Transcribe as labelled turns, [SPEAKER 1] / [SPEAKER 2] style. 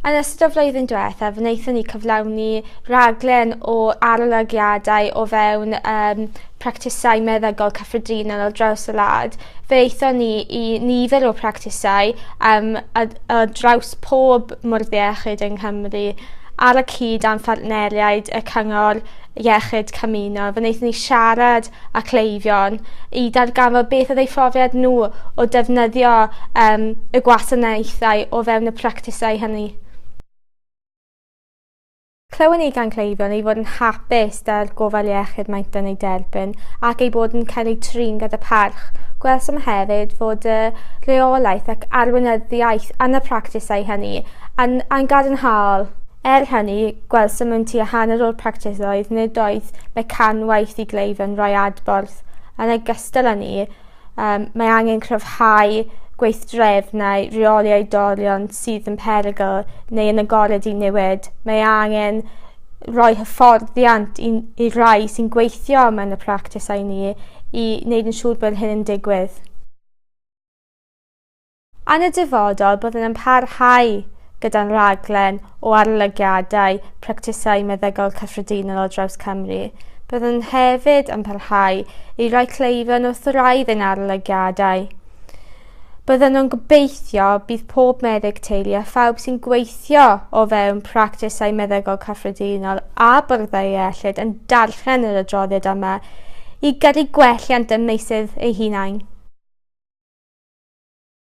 [SPEAKER 1] Yn ystod o flwyddyn diwethaf, wnaethon ni cyflawni rhaglen o arolygiadau o fewn practisau meddygol cyffredinol ar draws y wlad. Fe eithon ni i nifer o practisau ar draws pob mwrdd iechyd yng Nghymru ar y cyd am partneriaid y Cyngor Iechyd Cymunol. Fe wnaethon ni siarad â cleifion i darganfod beth oedd eu phrofiad nhw o defnyddio y gwasanaethau o fewn y practisau hynny. Clywon ni gan cleifion ei fod yn hapus da'r Gofal Iechyd maent yn ei derbyn ac ei bod yn cael ei trin gyda parch. Gwelsom hefyd fod y reolaeth ac arweinyddiaeth yn y practisau hynny yn gadarnhaol. Hynny, gwelsom yn tua hanner o'r practisoedd nid oedd mecanwaith i gleifion roi adborth. Yn ogystal â ni, mae angen cryfhau gweithdrefnau reoli oedolion sydd yn perygl neu yn agored i newid. Mae angen rhoi hyfforddiant i rai sy'n gweithio mewn y practisau ni i wneud yn siŵr bod hyn yn digwydd. Yn y dyfodol, byddwn yn parhau gyda'n rhaglen o arolygiadau practisau meddygol cyffredinol ar draws Cymru. Byddwn hefyd yn parhau i roi cleifion wrth wraidd yn arolygiadau. Byddwn nhw'n gobeithio bydd pob meddyg teulu a phawb sy'n gweithio o fewn practisau meddygol cyffredinol a byrddau iechyd yn darllen yr adroddiad yma i gyrru gwelliant ym meysydd eu hunain.